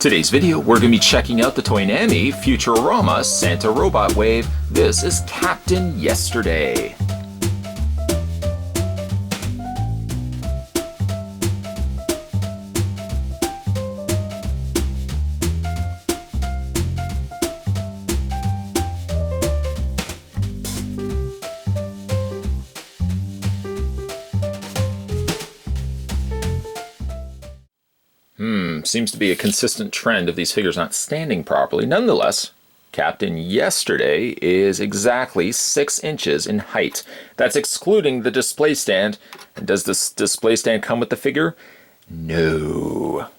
Today's video, we're going to be checking out the Toynami Futurama Santa Robot Wave. This is Captain Yesterday. Seems to be a consistent trend of these figures not standing properly. Nonetheless, Captain Yesterday is exactly 6 inches in height. That's excluding the display stand. And does this display stand come with the figure? No.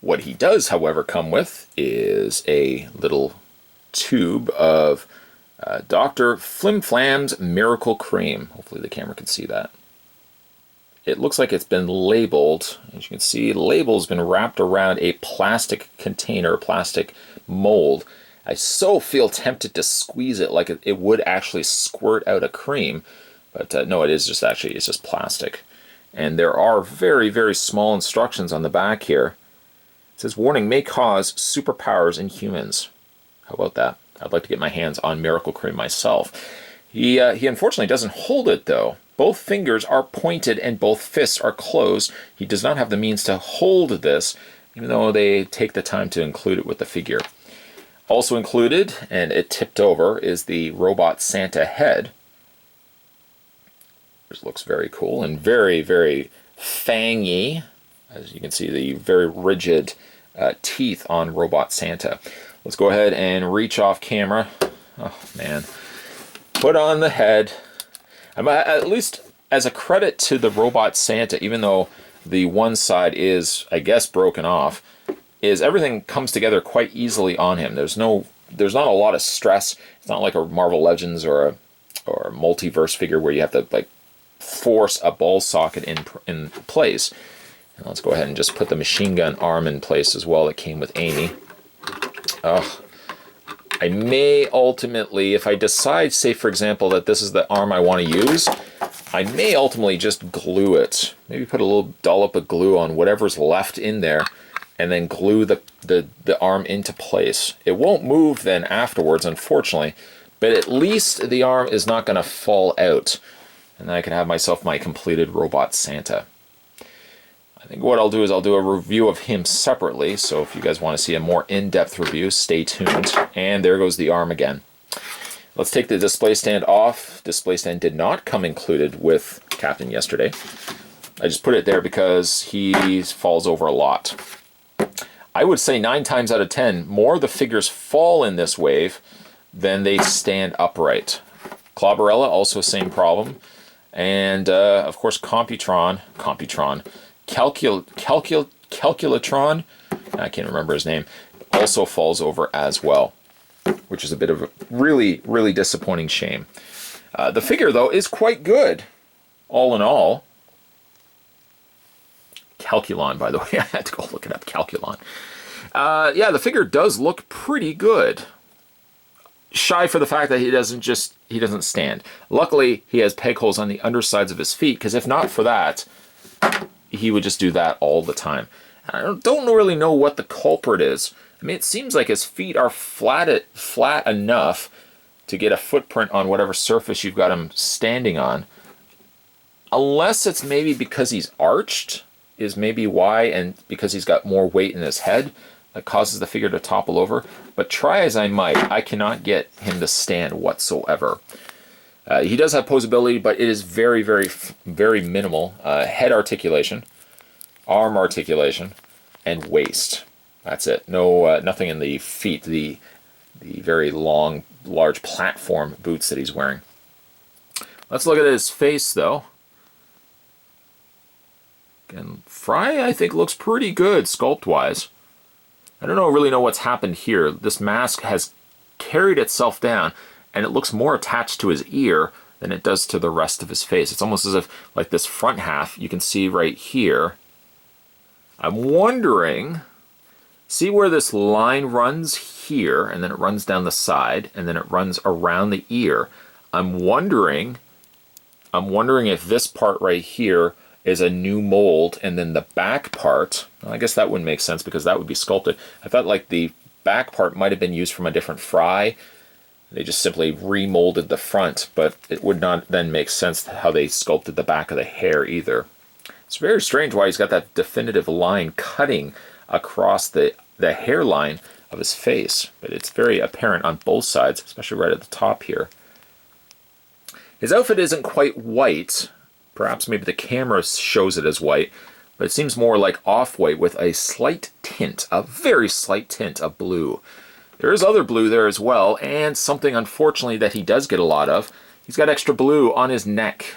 What he does, however, come with is a little tube of Dr. Flimflam's Miracle Cream. Hopefully the camera can see that. It looks like it's been labeled. As you can see, the label's been wrapped around a plastic container, plastic mold. I so feel tempted to squeeze it like it would actually squirt out a cream, but no, it's just plastic. And there are very, very small instructions on the back here. It says, warning, may cause superpowers in humans. How about that? I'd like to get my hands on Miracle Cream myself. He unfortunately doesn't hold it, though. Both fingers are pointed and both fists are closed. He does not have the means to hold this, even though they take the time to include it with the figure. Also included, and it tipped over, is the robot Santa head. Which looks very cool and very, very fangy. As you can see, the very rigid teeth on robot Santa. Let's go ahead and reach off camera. Oh, man. Put on the head. At least as a credit to the robot Santa, even though the one side is, I guess, broken off, is everything comes together quite easily on him. There's not a lot of stress. It's not like a Marvel Legends or a multiverse figure where you have to like force a ball socket in place. And let's go ahead and just put the machine gun arm in place as well that came with Amy. I may ultimately, if I decide, say for example, that this is the arm I want to use, I may ultimately just glue it. Maybe put a little dollop of glue on whatever's left in there and then glue the arm into place. It won't move then afterwards, unfortunately, but at least the arm is not going to fall out. And then I can have myself my completed robot Santa. I think what I'll do is I'll do a review of him separately, so if you guys want to see a more in-depth review, stay tuned. And there goes the arm again. Let's take the display stand off. Display stand did not come included with Captain Yesterday. I just put it there because he falls over a lot. I would say 9 times out of 10, more of the figures fall in this wave than they stand upright. Clobberella, also same problem. And, of course, Calculatron, I can't remember his name, also falls over as well, which is a bit of a really, really disappointing shame. The figure, though, is quite good, all in all. Calculon, by the way, I had to go look it up, Calculon. Yeah, the figure does look pretty good. Shy for the fact that he doesn't stand. Luckily, he has peg holes on the undersides of his feet, because if not for that, he would just do that all the time. I don't really know what the culprit is. I mean, it seems like his feet are flat enough to get a footprint on whatever surface you've got him standing on. Unless it's maybe because he's arched, is maybe why, and because he's got more weight in his head that causes the figure to topple over. But try as I might, I cannot get him to stand whatsoever. He does have posability, but it is very, very, very minimal. Head articulation, arm articulation, and waist. That's it. No, nothing in the feet, the very long, large platform boots that he's wearing. Let's look at his face, though. Again, Fry, I think, looks pretty good, sculpt-wise. I don't really know what's happened here. This mask has carried itself down, and it looks more attached to his ear than it does to the rest of his face. It's almost as if, like this front half, you can see right here. I'm wondering, see where this line runs here, and then it runs down the side, and then it runs around the ear. I'm wondering if this part right here is a new mold, and then the back part, well, I guess that wouldn't make sense because that would be sculpted. I thought like the back part might have been used from a different fry. They just simply remolded the front, but it would not then make sense how they sculpted the back of the hair either. It's very strange why he's got that definitive line cutting across the hairline of his face, but it's very apparent on both sides, especially right at the top here. His outfit isn't quite white. Perhaps maybe the camera shows it as white, but it seems more like off-white with a slight tint, a very slight tint of blue. There is other blue there as well, and something unfortunately that he does get a lot of. He's got extra blue on his neck.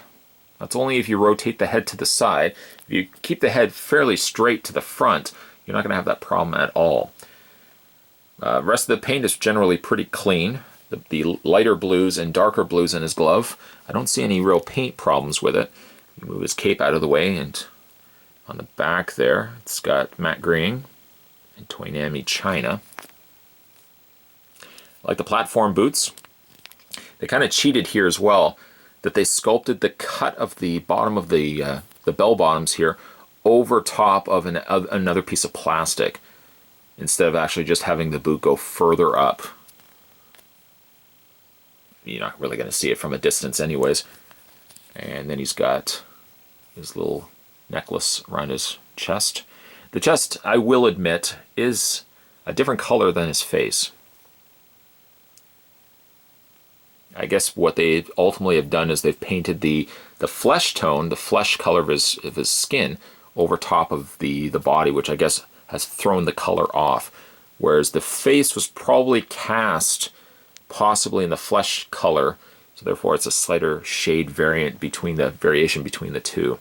That's only if you rotate the head to the side. If you keep the head fairly straight to the front, you're not going to have that problem at all. Rest of the paint is generally pretty clean. The lighter blues and darker blues in his glove, I don't see any real paint problems with it. You move his cape out of the way, and on the back there, it's got matte green and Toynami China. I like the platform boots. They kind of cheated here as well, that they sculpted the cut of the bottom of the bell bottoms here over top of another piece of plastic, instead of actually just having the boot go further up. You're not really going to see it from a distance anyways. And then he's got his little necklace around his chest. The chest, I will admit, is a different color than his face. I guess what they ultimately have done is they've painted the flesh tone, the flesh color of his skin, over top of the body, which I guess has thrown the color off. Whereas the face was probably cast possibly in the flesh color, so therefore it's a slighter shade variation between the two.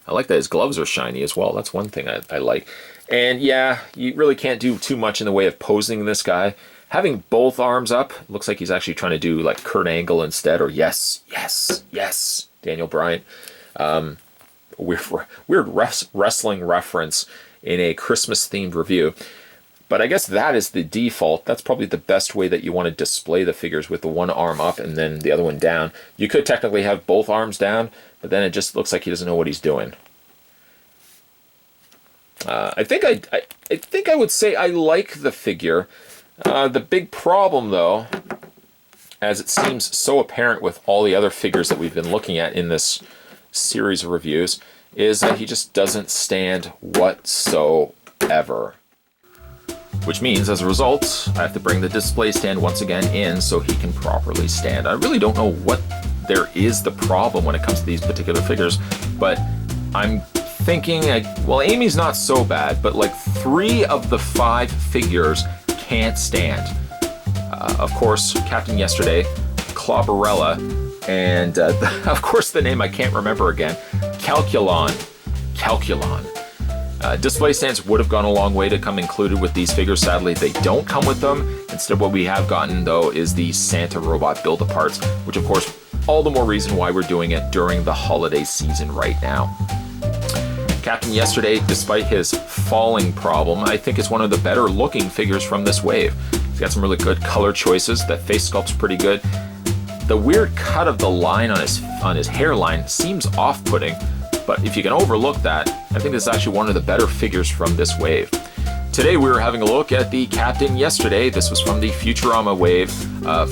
I like that his gloves are shiny as well. That's one thing I like. And yeah, you really can't do too much in the way of posing this guy. Having both arms up, looks like he's actually trying to do like Kurt Angle instead, or yes, Daniel Bryan. Weird wrestling reference in a Christmas-themed review. But I guess that is the default. That's probably the best way that you want to display the figures, with the one arm up and then the other one down. You could technically have both arms down, but then it just looks like he doesn't know what he's doing. I think I would say I like the figure. The big problem, though, as it seems so apparent with all the other figures that we've been looking at in this series of reviews, is that he just doesn't stand whatsoever. Which means, as a result, I have to bring the display stand once again in so he can properly stand. I really don't know what there is the problem when it comes to these particular figures, but I'm thinking, well, Amy's not so bad, but like 3 of the 5 figures can't stand. Of course, Captain Yesterday, Clobberella, and of course the name I can't remember again, Calculon. Display stands would have gone a long way to come included with these figures. Sadly, they don't come with them. Instead, what we have gotten, though, is the Santa Robot Build-A-Parts, which, of course, all the more reason why we're doing it during the holiday season right now. Captain Yesterday, despite his falling problem, I think is one of the better looking figures from this wave. He's got some really good color choices. That face sculpt's pretty good. The weird cut of the line on his hairline seems off-putting, but if you can overlook that, I think this is actually one of the better figures from this wave. Today we were having a look at the Captain Yesterday. This was from the Futurama wave,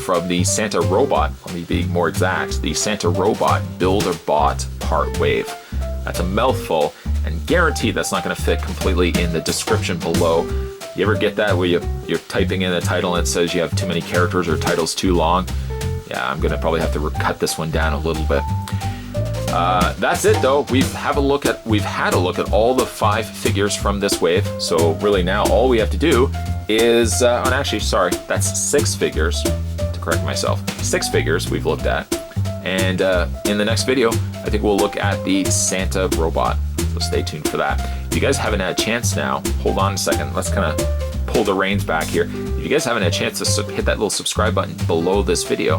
from the Santa Robot, let me be more exact, the Santa Robot Build-A-Bot part wave. That's a mouthful, and guaranteed that's not going to fit completely in the description below. You ever get that where you're typing in a title and it says you have too many characters or title's too long? Yeah, I'm going to probably have to cut this one down a little bit. That's it though. We've had a look at all the 5 figures from this wave. So really now all we have to do is, that's 6 figures, to correct myself. 6 figures we've looked at. And in the next video, I think we'll look at the Santa Robot. So stay tuned for that. If you guys haven't had a chance now, hold on a second. Let's kind of pull the reins back here. If you guys haven't had a chance to hit that little subscribe button below this video,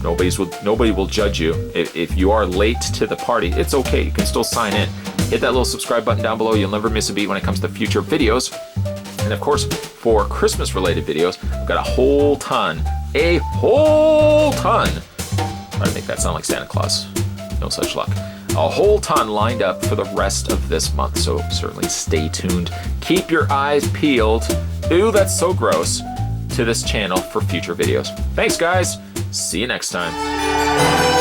nobody will judge you. If you are late to the party, it's okay. You can still sign in. Hit that little subscribe button down below. You'll never miss a beat when it comes to future videos. And of course, for Christmas related videos, I've got a whole ton Try to make that sound like Santa Claus. No such luck. A whole ton lined up for the rest of this month, so certainly stay tuned. Keep your eyes peeled. Ew, that's so gross. To this channel for future videos. Thanks, guys. See you next time.